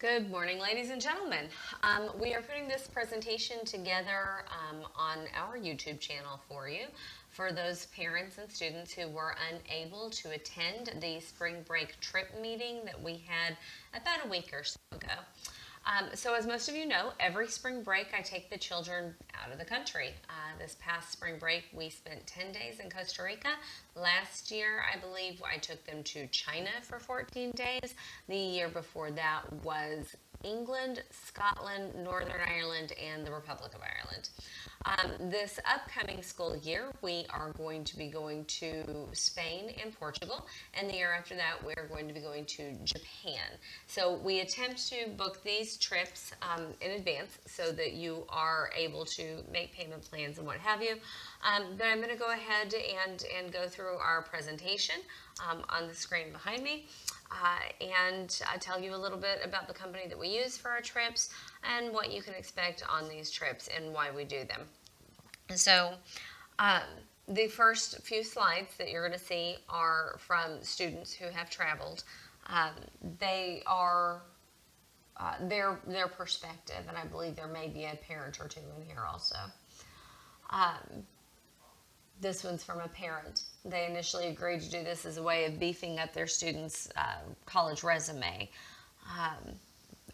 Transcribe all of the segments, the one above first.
Good morning, ladies and gentlemen. We are putting this presentation together on our YouTube channel for you, for those parents and students who were unable to attend the spring break trip meeting that we had about a week or so ago. So as most of you know, every spring break I take the children out of the country. This past spring break we spent 10 days in Costa Rica. Last year I believe I took them to China for 14 days. The year before that was England, Scotland, Northern Ireland, and the Republic of Ireland. This upcoming school year, we are going to be going to Spain and Portugal, and the year after that, we're going to be going to Japan. So we attempt to book these trips in advance so that you are able to make payment plans and what have you. But I'm going to go ahead and go through our presentation on the screen behind me. And tell you a little bit about the company that we use for our trips and what you can expect on these trips and why we do them. So the first few slides that you're going to see are from students who have traveled. They are their perspective, and I believe there may be a parent or two in here also. This one's from a parent. They initially agreed to do this as a way of beefing up their student's college resume.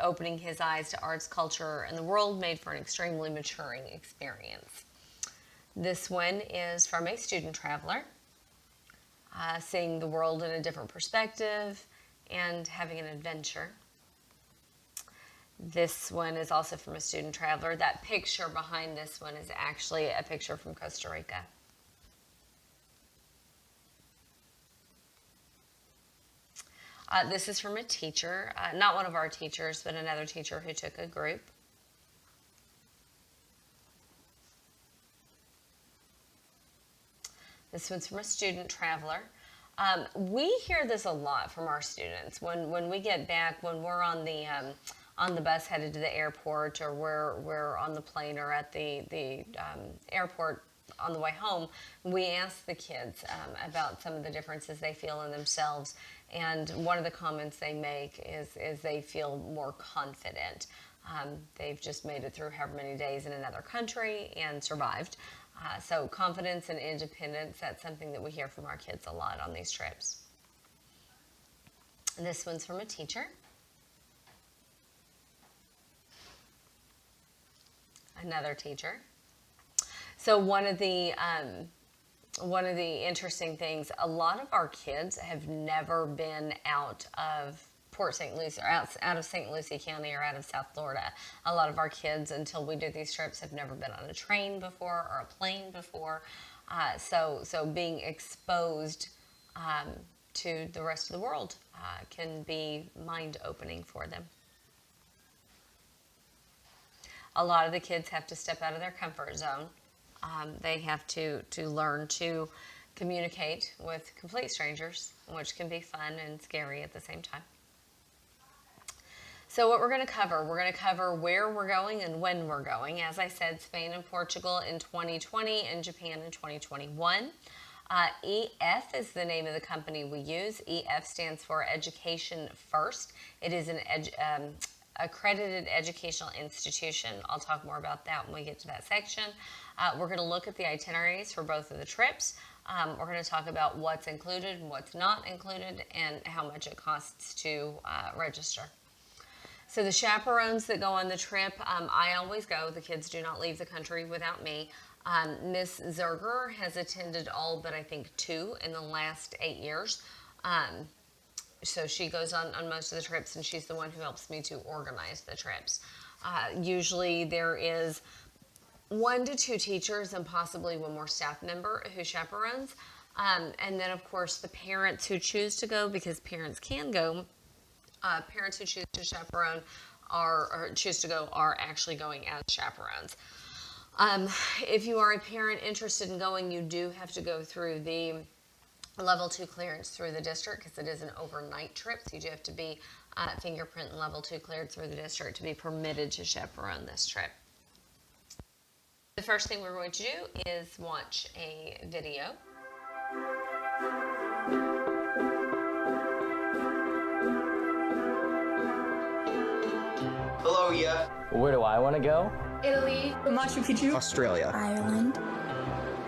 Opening his eyes to arts, culture, and the world made for an extremely maturing experience. This one is from a student traveler, seeing the world in a different perspective and having an adventure. This one is also from a student traveler. That picture behind this one is actually a picture from Costa Rica. This is from a teacher, not one of our teachers, but another teacher who took a group. This one's from a student traveler. We hear this a lot from our students when we get back, when we're on the bus headed to the airport, or we're on the plane or at the airport on the way home. We ask the kids about some of the differences they feel in themselves, and one of the comments they make is they feel more confident. They've just made it through however many days in another country and survived. So confidence and independence, that's something that we hear from our kids a lot on these trips. This one's from a teacher. Another teacher. So one of the interesting things, a lot of our kids have never been out of Port St. Lucie, or out of St. Lucie County, or out of South Florida. A lot of our kids, until we do these trips, have never been on a train before or a plane before. So being exposed to the rest of the world can be mind-opening for them. A lot of the kids have to step out of their comfort zone. They have to learn to communicate with complete strangers, which can be fun and scary at the same time. So what we're going to cover where we're going and when we're going. As I said, Spain and Portugal in 2020 and Japan in 2021. EF is the name of the company we use. EF stands for Education First. It is an accredited educational institution. I'll talk more about that when we get to that section. We're going to look at the itineraries for both of the trips. We're going to talk about what's included and what's not included, and how much it costs to register. So the chaperones that go on the trip, I always go. The kids do not leave the country without me. Miss Zerger has attended all but I think 2 in the last 8 years. So she goes on most of the trips, and she's the one who helps me to organize the trips. Usually there is 1 to 2 teachers and possibly 1 more staff member who chaperones. And then, of course, the parents who choose to go, because parents can go, parents who choose to chaperone or choose to go are actually going as chaperones. If you are a parent interested in going, you do have to go through the level 2 clearance through the district, because it is an overnight trip. So you do have to be fingerprint and level 2 cleared through the district to be permitted to chaperone this trip. The first thing we're going to do is watch a video. Cambodia. Where do I want to go? Italy, Machu Picchu, Australia, Ireland,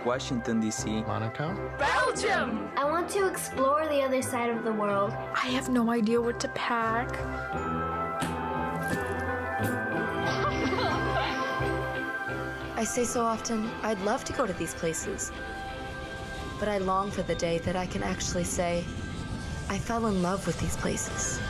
Washington, D.C., Monaco, Belgium. I want to explore the other side of the world. I have no idea what to pack. I say so often, I'd love to go to these places. But I long for the day that I can actually say, I fell in love with these places.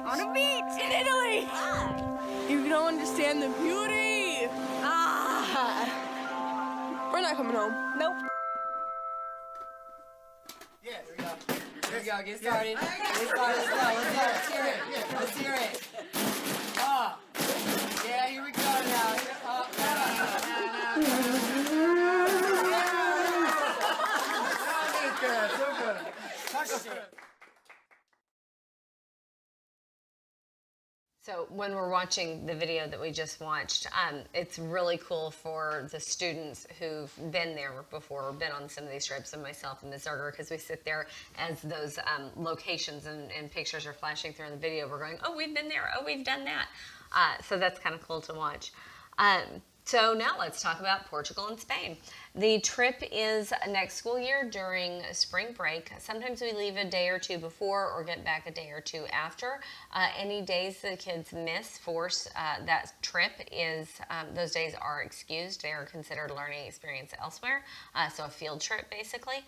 On a beach in Italy. You don't understand the beauty. We're not coming home. Nope. Yeah, here we go. Here we go. Get started. Get started. Let's hear it. Let's hear it. Yeah, here we go now. So good. So when we're watching the video that we just watched, it's really cool for the students who've been there before, or been on some of these trips, and myself and Ms. Zerger, because we sit there as those locations and pictures are flashing through in the video. We're going, oh, we've been there. Oh, we've done that. So that's kind of cool to watch. So now let's talk about Portugal and Spain. The trip is next school year during spring break. Sometimes we leave a day or two before or get back a day or two after. Any days the kids miss for that trip is, those days are excused. They are considered a learning experience elsewhere. So a field trip basically.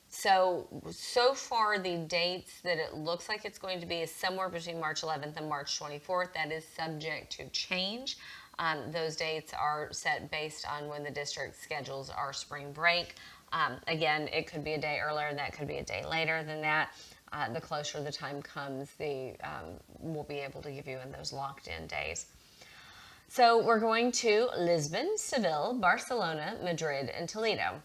So far the dates that it looks like it's going to be is somewhere between March 11th and March 24th. That is subject to change. Those dates are set based on when the district schedules our spring break. Again, it could be a day earlier, and that could be a day later than that. The closer the time comes, we'll be able to give you in those locked-in days. So we're going to Lisbon, Seville, Barcelona, Madrid, and Toledo.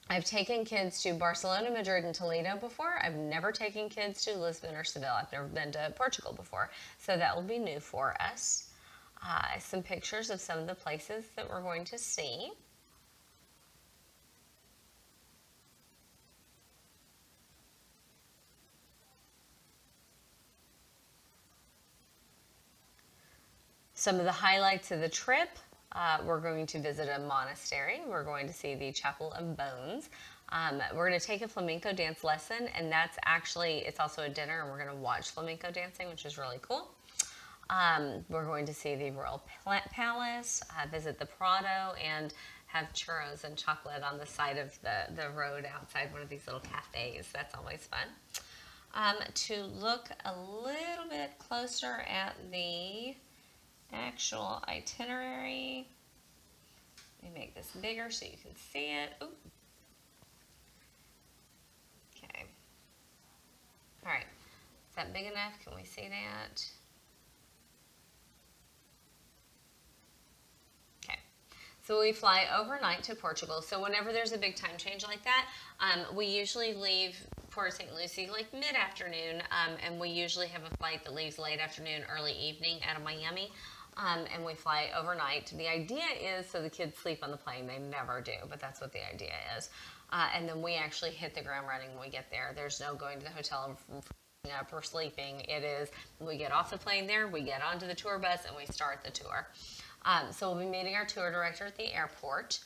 I've taken kids to Barcelona, Madrid, and Toledo before. I've never taken kids to Lisbon or Seville. I've never been to Portugal before, so that will be new for us. Some pictures of some of the places that we're going to see. Some of the highlights of the trip, we're going to visit a monastery. We're going to see the Chapel of Bones. We're going to take a flamenco dance lesson, and that's actually, it's also a dinner, and we're going to watch flamenco dancing, which is really cool. We're going to see the Royal Palace, visit the Prado, and have churros and chocolate on the side of the road outside one of these little cafes. That's always fun. To look a little bit closer at the actual itinerary, let me make this bigger so you can see it. Ooh. Okay. All right. Is that big enough? Can we see that? So we fly overnight to Portugal. So whenever there's a big time change like that, we usually leave Port St. Lucie like mid-afternoon, and we usually have a flight that leaves late afternoon, early evening out of Miami, and we fly overnight. The idea is so the kids sleep on the plane. They never do, but that's what the idea is. And then we actually hit the ground running when we get there. There's no going to the hotel up or sleeping. It is, we get off the plane there, we get onto the tour bus, and we start the tour. So we'll be meeting our tour director at the airport.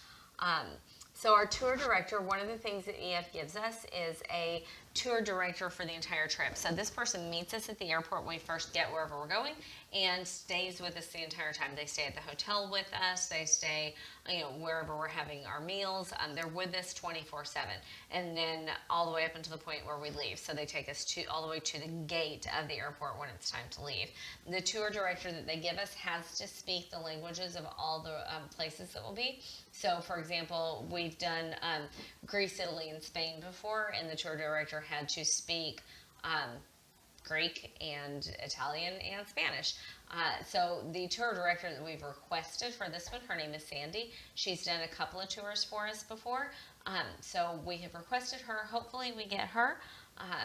So our tour director, one of the things that EF gives us is a tour director for the entire trip. So this person meets us at the airport when we first get wherever we're going and stays with us the entire time. They stay at the hotel with us. They stay, wherever we're having our meals. They're with us 24/7, and then all the way up until the point where we leave. So they take us all the way to the gate of the airport when it's time to leave. The tour director that they give us has to speak the languages of all the places that we'll be. So, for example, we've done Greece, Italy, and Spain before, and the tour director had to speak Greek and Italian and Spanish. So the tour director that we've requested for this one, her name is Sandy. She's done a couple of tours for us before. So we have requested her. Hopefully we get her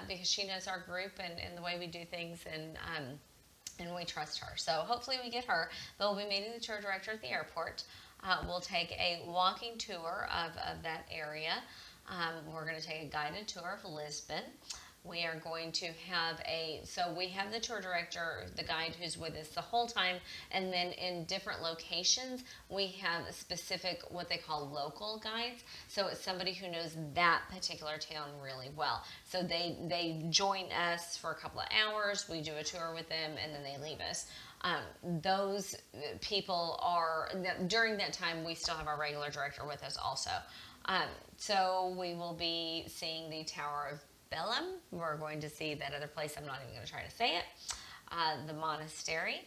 because she knows our group and the way we do things, and we trust her. So hopefully we get her. But we'll be meeting the tour director at the airport. We'll take a walking tour of that area. We're going to take a guided tour of Lisbon. We are going to have so we have the tour director, the guide who's with us the whole time, and then in different locations, we have specific, what they call local guides. So it's somebody who knows that particular town really well. So they join us for a couple of hours, we do a tour with them, and then they leave us. Those people during that time, we still have our regular director with us also. So we will be seeing the Tower of Belém. We're going to see that other place, I'm not even going to try to say it, the monastery.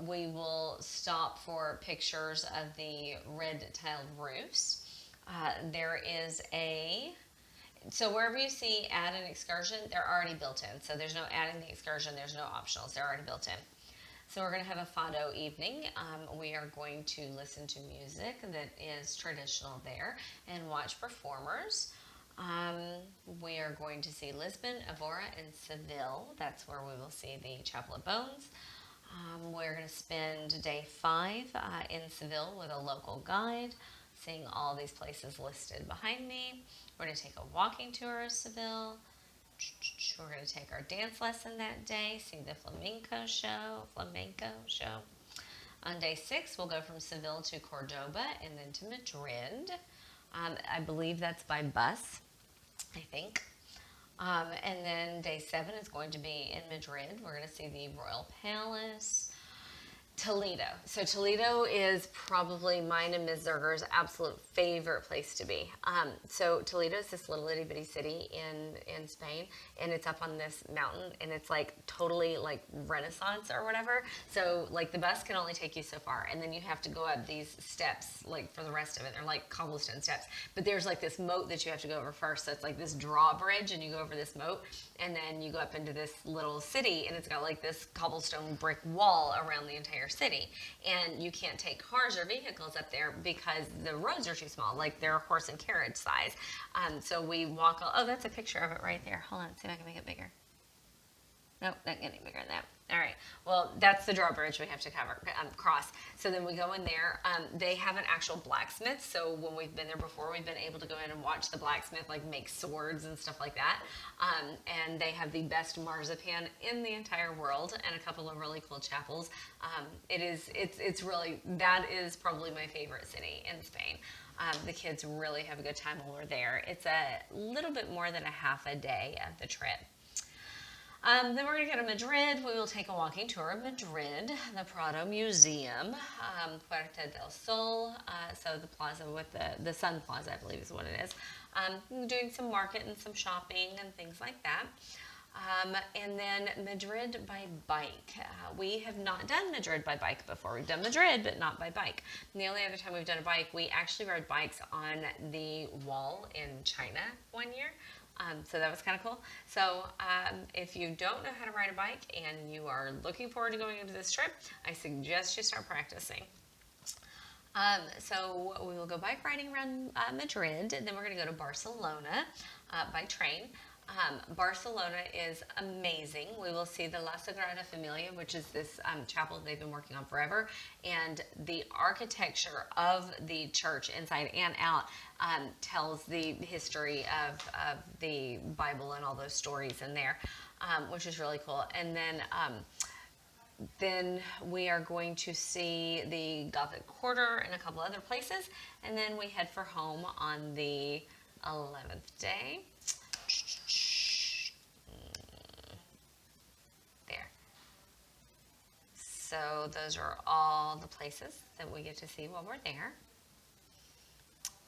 We will stop for pictures of the red tiled roofs. There is so wherever you see add an excursion, they're already built in. So there's no adding the excursion, there's no optionals, they're already built in. So we're going to have a fado evening. We are going to listen to music that is traditional there and watch performers. We are going to see Lisbon, Evora, and Seville. That's where we will see the Chapel of Bones. We're going to spend day 5 in Seville with a local guide, seeing all these places listed behind me. We're going to take a walking tour of Seville. We're going to take our dance lesson that day, see the flamenco show. On day 6, we'll go from Seville to Cordoba and then to Madrid. I believe that's by bus, I think. And then day 7 is going to be in Madrid. We're going to see the Royal Palace. Toledo. So Toledo is probably mine and Ms. Zerger's absolute favorite place to be. So Toledo is this little itty bitty city in Spain, and it's up on this mountain, and it's like totally like Renaissance or whatever. So like the bus can only take you so far, and then you have to go up these steps like for the rest of it. They're like cobblestone steps, but there's like this moat that you have to go over first. So it's like this drawbridge, and you go over this moat, and then you go up into this little city, and it's got like this cobblestone brick wall around the entire city, and you can't take cars or vehicles up there because the roads are too small, like they're horse and carriage size. So we walk, that's a picture of it right there. Hold on, see if I can make it bigger. Nope, not getting bigger than that. All right, well, that's the drawbridge we have to cross. So then we go in there. They have an actual blacksmith. So when we've been there before, we've been able to go in and watch the blacksmith like make swords and stuff like that. And they have the best marzipan in the entire world and a couple of really cool chapels. It's really, that is probably my favorite city in Spain. The kids really have a good time while we're there. It's a little bit more than a half a day of the trip. Then we're going to go to Madrid. We will take a walking tour of Madrid, the Prado Museum, Puerta del Sol, so the plaza with the Sun Plaza, I believe is what it is. Doing some market and some shopping and things like that. And then Madrid by bike. We have not done Madrid by bike before. We've done Madrid, but not by bike. And the only other time we've done a bike, we actually rode bikes on the wall in China one year. So that was kind of cool. So if you don't know how to ride a bike and you are looking forward to going into this trip, I suggest you start practicing. So we will go bike riding around Madrid, and then we're going to go to Barcelona by train. Barcelona is amazing. We will see the La Sagrada Familia, which is this chapel they've been working on forever, and the architecture of the church inside and out tells the history of the Bible and all those stories in there. which is really cool. And then we are going to see the Gothic Quarter and a couple other places, and then we head for home on the 11th day. There. So those are all the places that we get to see while we're there.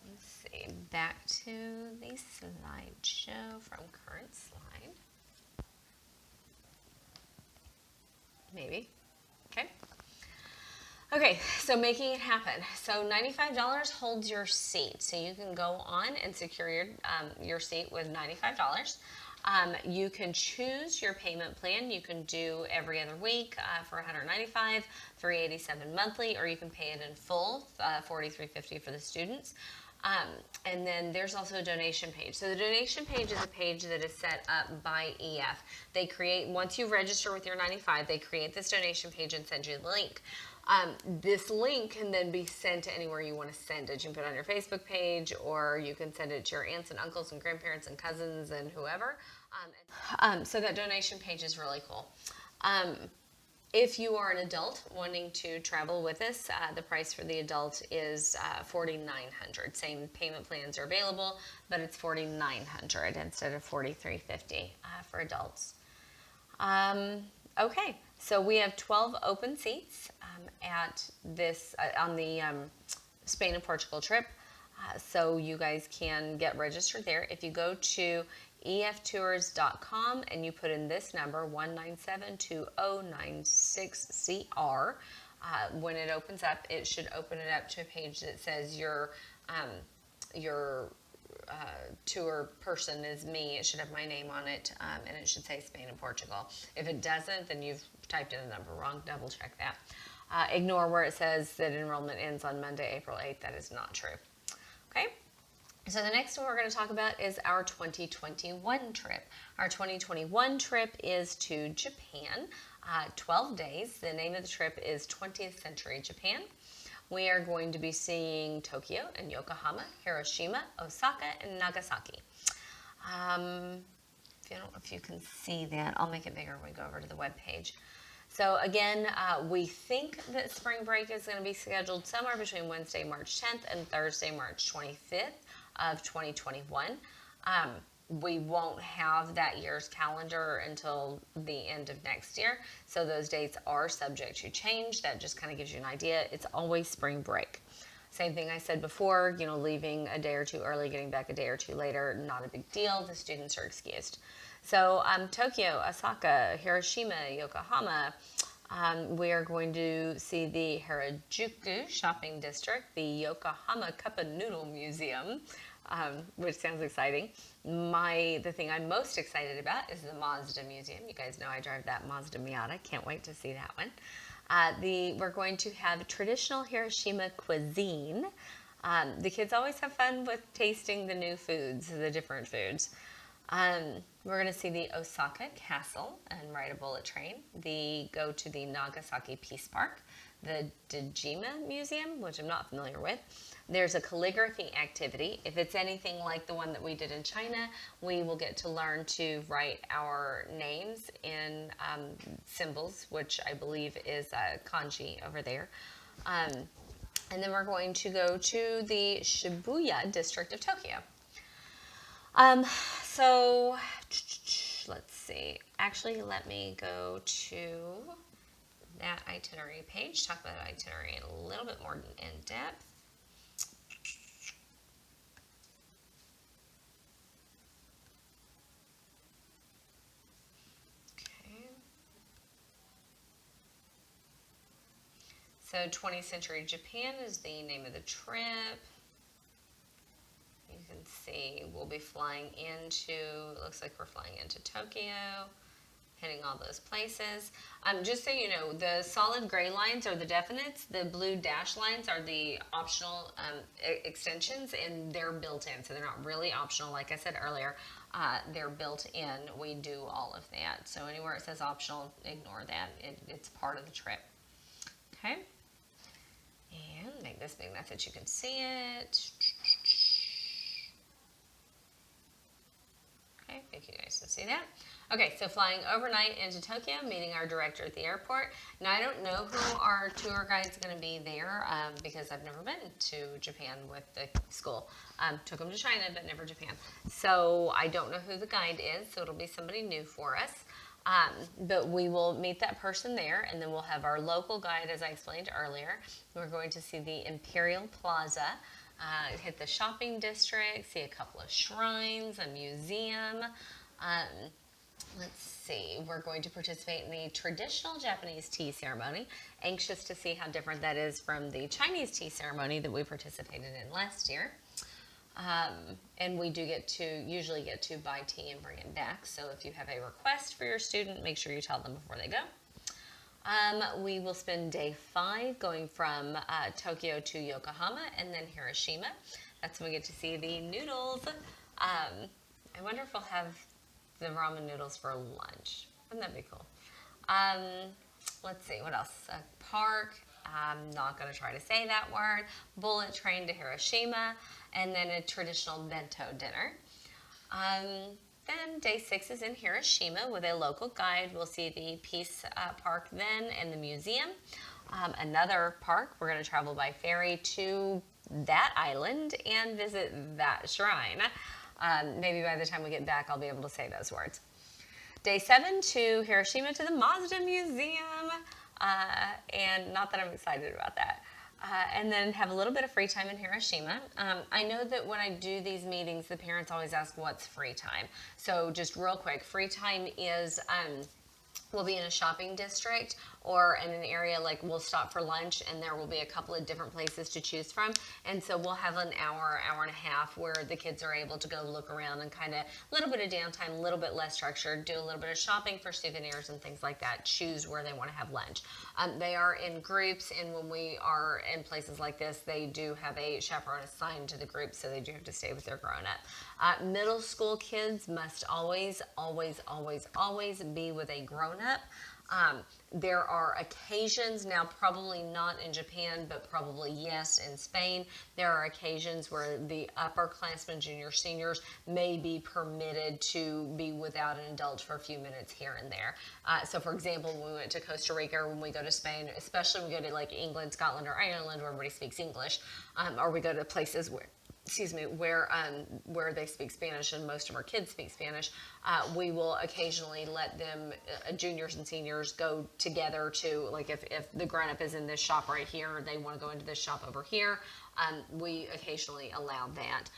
Let's see, back to the slideshow from current slide. Maybe. Okay. Okay, so making it happen. So $95 holds your seat. So you can go on and secure your seat with $95. You can choose your payment plan. You can do every other week for $195, $387 monthly, or you can pay it in full, $43.50 for the students. And then there's also a donation page. So the donation page is a page that is set up by EF. They create, once you register with your 95, they create this donation page and send you the link. This link can then be sent to anywhere you want to send it. You can put it on your Facebook page, or you can send it to your aunts and uncles and grandparents and cousins and whoever. So that donation page is really cool. If you are an adult wanting to travel with us, the price for the adult is $4,900. Same payment plans are available, but it's $4,900 instead of $43.50 for adults. Okay, so we have 12 open seats at this on the Spain and Portugal trip. So you guys can get registered there. If you go to eftours.com and you put in this number 1972096CR, when it opens up, it should open it up to a page that says your tour person is me. It should have my name on it, and it should say Spain and Portugal. If it doesn't, then you've typed in the number wrong. Double check that. Ignore where it says that enrollment ends on Monday, April 8th. That is not true. Okay. So the next one we're going to talk about is our 2021 trip. Our 2021 trip is to Japan, 12 days. The name of the trip is 20th Century Japan. We are going to be seeing Tokyo and Yokohama, Hiroshima, Osaka, and Nagasaki. I don't know if you can see that. I'll make it bigger when we go over to the web page. So again, we think that spring break is going to be scheduled somewhere between Wednesday, March 10th and Thursday, March 25th of 2021. We won't have that year's calendar until the end of next year. So those dates are subject to change. That just kind of gives you an idea. It's always spring break. Same thing I said before, you know, leaving a day or two early, getting back a day or two later, not a big deal. The students are excused. So Tokyo, Osaka, Hiroshima, Yokohama, we are going to see the Harajuku Shopping District, the Yokohama Cup of Noodle Museum, which sounds exciting. The thing I'm most excited about is the Mazda Museum. You guys know I drive that Mazda Miata. Can't wait to see that one. We're going to have traditional Hiroshima cuisine. The kids always have fun with tasting the new foods, the different foods. We're going to see the Osaka Castle and ride a bullet train. Go to the Nagasaki Peace Park, the Dejima Museum, which I'm not familiar with. There's a calligraphy activity. If it's anything like the one that we did in China, we will get to learn to write our names in symbols, which I believe is kanji over there. And then we're going to go to the Shibuya district of Tokyo. So let's see. Actually, let me go to that itinerary page, talk about the itinerary a little bit more in depth. Okay. So 20th Century Japan is the name of the trip. You can see we'll be flying into, it looks like we're flying into Tokyo, hitting all those places. Just so you know, the solid gray lines are the definites, the blue dash lines are the optional extensions, and they're built in, so they're not really optional. Like I said earlier, they're built in. We do all of that. So anywhere it says optional, ignore that. It's part of the trip. Okay? And make this big enough that you can see it. Okay, thank you guys to see that. Okay, so flying overnight into Tokyo, meeting our director at the airport. Now, I don't know who our tour guide's going to be there because I've never been to Japan with the school. Took them to China, but never Japan. So I don't know who the guide is, so it'll be somebody new for us. But we will meet that person there, and then we'll have our local guide, as I explained earlier. We're going to see the Imperial Plaza, hit the shopping district, see a couple of shrines, a museum. Let's see, we're going to participate in the traditional Japanese tea ceremony. Anxious to see how different that is from the Chinese tea ceremony that we participated in last year. And we do usually get to buy tea and bring it back. So if you have a request for your student, make sure you tell them before they go. We will spend day 5 going from Tokyo to Yokohama and then Hiroshima. That's when we get to see the noodles. I wonder if we'll have the ramen noodles for lunch. Wouldn't that be cool? Let's see, what else? A park. I'm not going to try to say that word. Bullet train to Hiroshima, and then a traditional bento dinner. Then day 6 is in Hiroshima with a local guide. We'll see the Peace Park then and the museum. Another park, we're going to travel by ferry to that island and visit that shrine. Maybe by the time we get back, I'll be able to say those words. Day 7 to Hiroshima to the Mazda Museum. And not that I'm excited about that. And then have a little bit of free time in Hiroshima. I know that when I do these meetings, the parents always ask what's free time. So just real quick, free time is we'll be in a shopping district or in an area like we'll stop for lunch, and there will be a couple of different places to choose from. And so we'll have an hour and a half where the kids are able to go look around and kind of a little bit of downtime, a little bit less structured, do a little bit of shopping for souvenirs and things like that, choose where they want to have lunch. They are in groups, and when we are in places like this, they do have a chaperone assigned to the group, so they do have to stay with their grown-up. Middle school kids must always be with a grown-up. There are occasions, now probably not in Japan, but probably yes in Spain, there are occasions where the upperclassmen, junior, seniors may be permitted to be without an adult for a few minutes here and there. So for example, when we went to Costa Rica, or when we go to Spain, especially when we go to like England, Scotland, or Ireland where everybody speaks English, or we go to places where they speak Spanish and most of our kids speak Spanish, we will occasionally let them, juniors and seniors, go together to, like if the grown-up is in this shop right here, or they want to go into this shop over here, we occasionally allow that.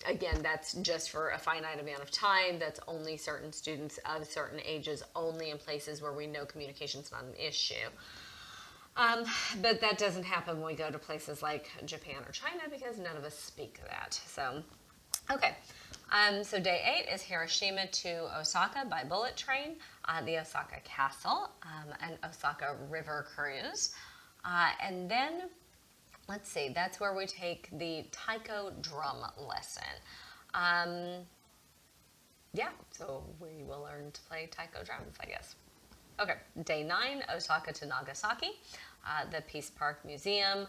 Again, that's just for a finite amount of time. That's only certain students of certain ages, only in places where we know communication's not an issue. But that doesn't happen when we go to places like Japan or China because none of us speak that. So, okay. So day 8 is Hiroshima to Osaka by bullet train, the Osaka Castle, and Osaka River cruise. And then, let's see, that's where we take the taiko drum lesson. Yeah, so we will learn to play taiko drums, I guess. Okay, day 9, Osaka to Nagasaki, the Peace Park Museum.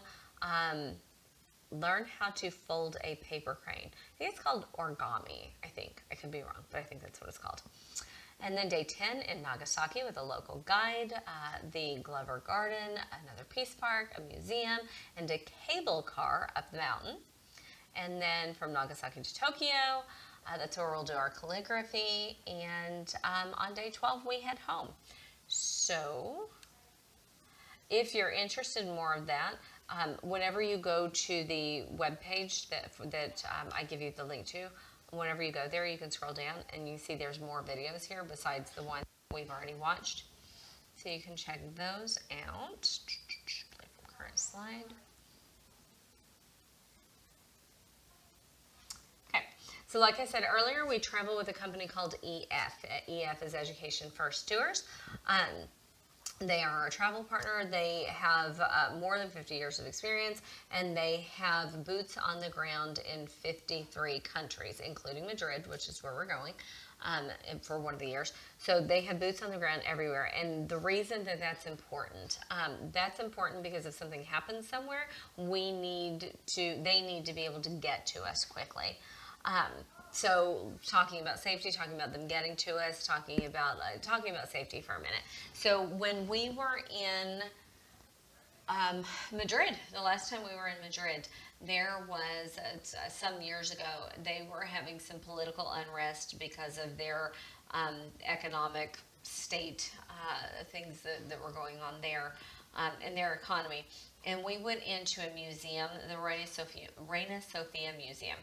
Learn how to fold a paper crane. I think it's called origami, I think. I could be wrong, but I think that's what it's called. And then day 10 in Nagasaki with a local guide, the Glover Garden, another Peace Park, a museum, and a cable car up the mountain. And then from Nagasaki to Tokyo, that's where we'll do our calligraphy. And on day 12, we head home. So, if you're interested in more of that, whenever you go to the webpage that I give you the link to, whenever you go there, you can scroll down and you see there's more videos here besides the one we've already watched. So you can check those out. Play from current slide. Okay, so like I said earlier, we travel with a company called EF. EF is Education First Tours. They are our travel partner. They have more than 50 years of experience, and they have boots on the ground in 53 countries, including Madrid, which is where we're going for one of the years. So they have boots on the ground everywhere, and the reason that that's important because if something happens somewhere, they need to be able to get to us quickly. So talking about safety, talking about them getting to us, talking about safety for a minute. So when we were in Madrid, the last time we were in Madrid, there was some years ago, they were having some political unrest because of their economic state, things that were going on there in their economy. And we went into a museum, the Reina Sofia Museum.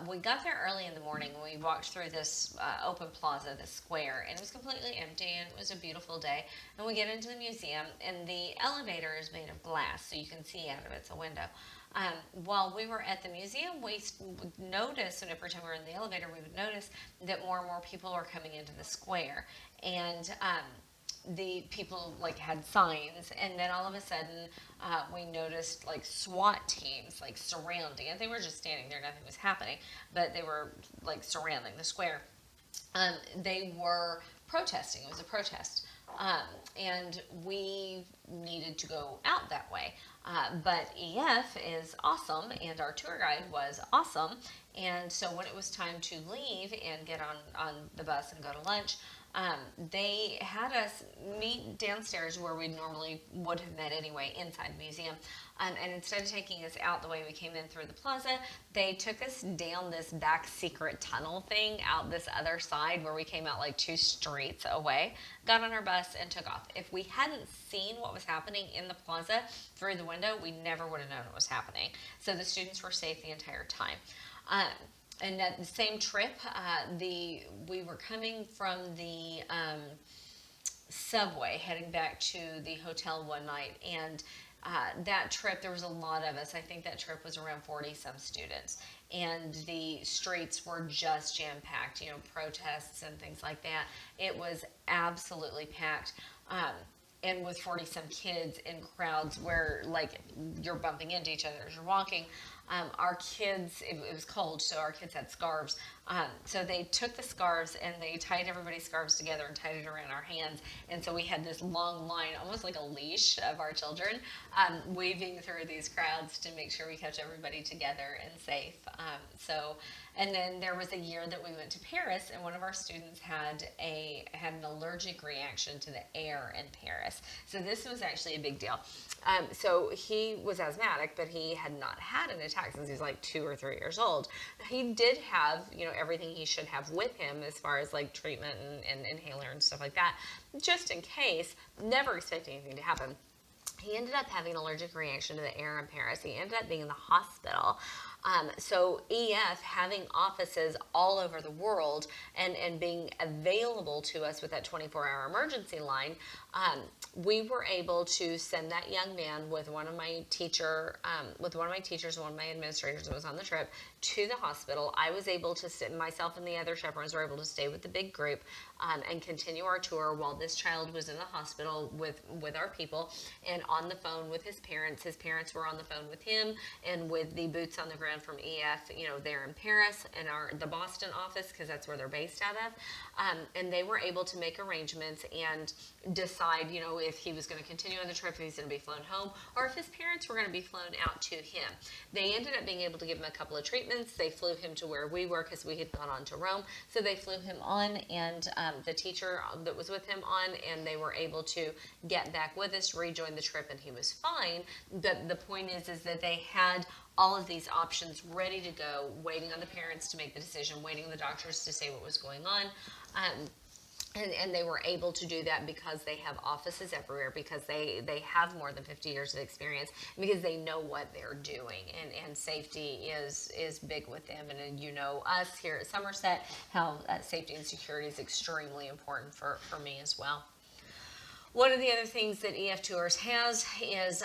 We got there early in the morning and we walked through this open plaza, this square, and it was completely empty and it was a beautiful day. And we get into the museum and the elevator is made of glass, so you can see out of it, it's a window. While we were at the museum, we would notice, and every time we were in the elevator, we would notice that more and more people were coming into the square. And the people like had signs, and then all of a sudden we noticed like SWAT teams like surrounding it. They were just standing there, nothing was happening, but they were like surrounding the square. They were protesting. It was a protest, and we needed to go out that way. But EF is awesome, and our tour guide was awesome. And so when it was time to leave and get on the bus and go to lunch, they had us meet downstairs where we normally would have met anyway, inside the museum. And instead of taking us out the way we came in through the plaza, they took us down this back secret tunnel thing out this other side where we came out like 2 streets away, got on our bus and took off. If we hadn't seen what was happening in the plaza through the window, we never would have known what was happening. So the students were safe the entire time. And at the same trip, we were coming from the subway, heading back to the hotel one night, and that trip, there was a lot of us. I think that trip was around 40-some students, and the streets were just jam-packed, protests and things like that. It was absolutely packed. And with 40-some kids in crowds where, like, you're bumping into each other as you're walking. Our kids, it was cold, so our kids had scarves. So they took the scarves and they tied everybody's scarves together and tied it around our hands. And so we had this long line, almost like a leash of our children, waving through these crowds to make sure we kept everybody together and safe. And then there was a year that we went to Paris, and one of our students had an allergic reaction to the air in Paris. So this was actually a big deal. So he was asthmatic, but he had not had an attack since he was like 2 or 3 years old. He did have, everything he should have with him as far as like treatment and inhaler and stuff like that, just in case, never expecting anything to happen. He ended up having an allergic reaction to the air in Paris. He ended up being in the hospital. So EF having offices all over the world and being available to us with that 24-hour emergency line, we were able to send that young man with one of my teachers, one of my administrators that was on the trip, to the hospital. I was able to sit, myself and the other chaperones were able to stay with the big group and continue our tour while this child was in the hospital with our people and on the phone with his parents. His parents were on the phone with him and with the boots on the ground from EF, there in Paris and the Boston office, because that's where they're based out of. And they were able to make arrangements and decide, if he was going to continue on the trip, if he's going to be flown home, or if his parents were going to be flown out to him. They ended up being able to give him a couple of treatments. They flew him to where we were because we had gone on to Rome. So they flew him on and the teacher that was with him on, and they were able to get back with us, rejoin the trip, and he was fine. But the point is that they had all of these options ready to go, waiting on the parents to make the decision, waiting on the doctors to say what was going on. And they were able to do that because they have offices everywhere, because they have more than 50 years of experience, because they know what they're doing, and safety is big with them. And us here at Somerset, how safety and security is extremely important for me as well. One of the other things that EF Tours has is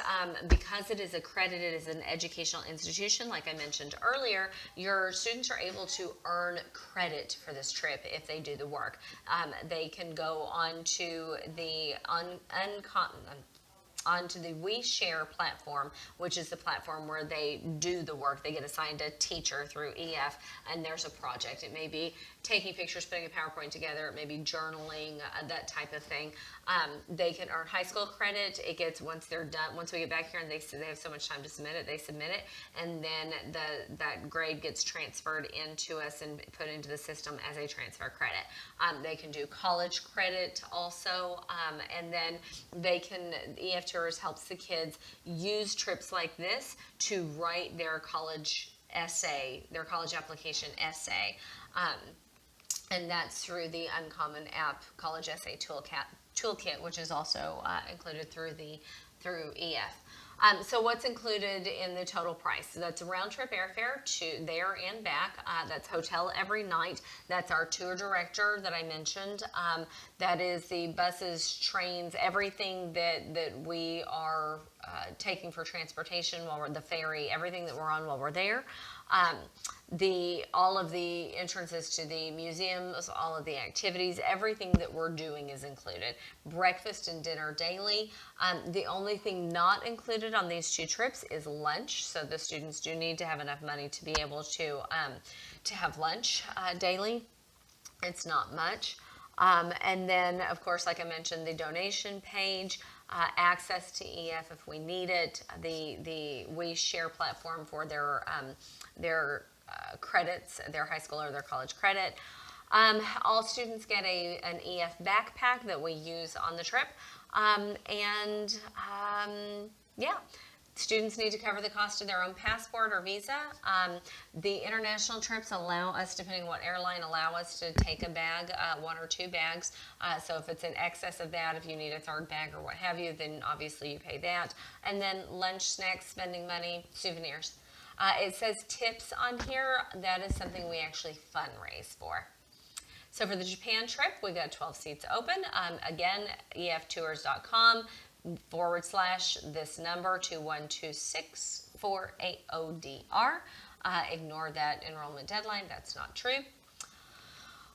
because it is accredited as an educational institution, like I mentioned earlier, your students are able to earn credit for this trip if they do the work. They can go on to the onto the WeShare platform, which is the platform where they do the work. They get assigned a teacher through EF, and there's a project. It may be taking pictures, putting a PowerPoint together, it may be journaling, that type of thing. They can earn high school credit. It gets, once they're done, once we get back here and they have so much time to submit it, they submit it, and then that grade gets transferred into us and put into the system as a transfer credit. They can do college credit also, and then they can, EF Tours helps the kids use trips like this to write their college essay, their college application essay. And that's through the Uncommon App College Essay Toolkit, which is also included through EF. So what's included in the total price? So that's a round trip airfare to there and back. That's hotel every night. That's our tour director that I mentioned. That is the buses, trains, everything that we are taking for transportation while we're the ferry, everything that we're on while we're there. All of the entrances to the museums, all of the activities, everything that we're doing is included. Breakfast and dinner daily. The only thing not included on these 2 trips is lunch. So the students do need to have enough money to be able to have lunch daily. It's not much. And then, of course, like I mentioned, the donation page, access to EF if we need it, the WeShare platform for their credits, their high school or their college credit. All students get an EF backpack that we use on the trip. Yeah. Students need to cover the cost of their own passport or visa. The international trips allow us, depending on what airline, allow us to take a bag, 1 or 2 bags. So if it's in excess of that, if you need a 3rd bag or what have you, then obviously you pay that. And then lunch, snacks, spending money, souvenirs. It says tips on here. That is something we actually fundraise for. So for the Japan trip, we got 12 seats open. Again, eftours.com / this number 2126480DR. Ignore that enrollment deadline. That's not true.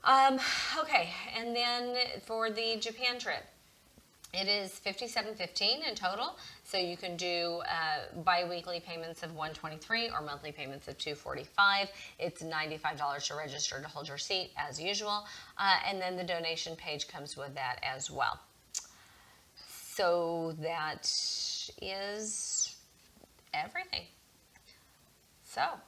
Okay, and then for the Japan trip, it is $57.15 in total. So you can do bi-weekly payments of $123 or monthly payments of $245. It's $95 to register to hold your seat as usual. And then the donation page comes with that as well. So that is everything. So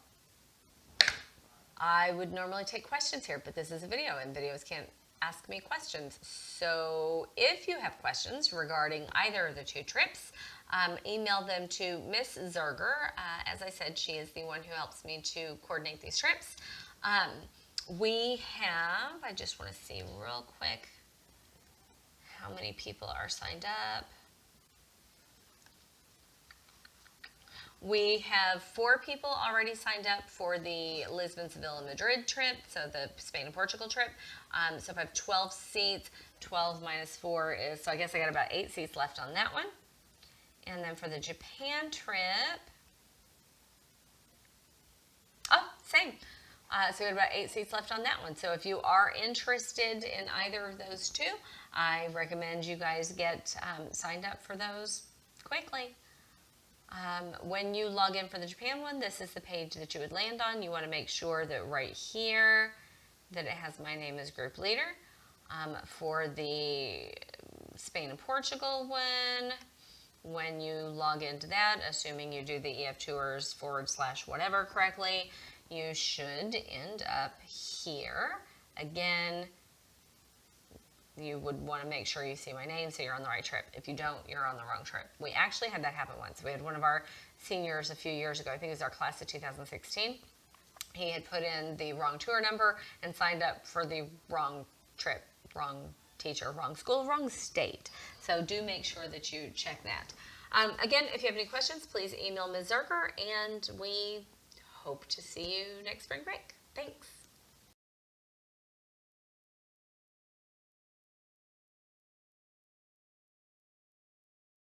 I would normally take questions here, but this is a video and videos can't ask me questions. So if you have questions regarding either of the 2 trips, email them to Miss Zerger. As I said, she is the one who helps me to coordinate these trips. We have, I just want to see real quick how many people are signed up. We have 4 people already signed up for the Lisbon, Seville, and Madrid trip, so the Spain and Portugal trip. So if I have 12 seats, 12 minus 4 is, so I guess I got about 8 seats left on that one. And then for the Japan trip, same. So we have about 8 seats left on that one. So if you are interested in either of those 2, I recommend you guys get signed up for those quickly. When you log in for the Japan one, this is the page that you would land on. You want to make sure that right here that it has my name as group leader. For the Spain and Portugal one, when you log into that, assuming you do the EF Tours / whatever correctly, you should end up here. Again, you would want to make sure you see my name so you're on the right trip. If you don't, you're on the wrong trip. We actually had that happen once. We had one of our seniors a few years ago, I think it was our class of 2016. He had put in the wrong tour number and signed up for the wrong trip, wrong teacher, wrong school, wrong state. So do make sure that you check that. Again, if you have any questions, please email Ms. Zerker, and we hope to see you next spring break. Thanks.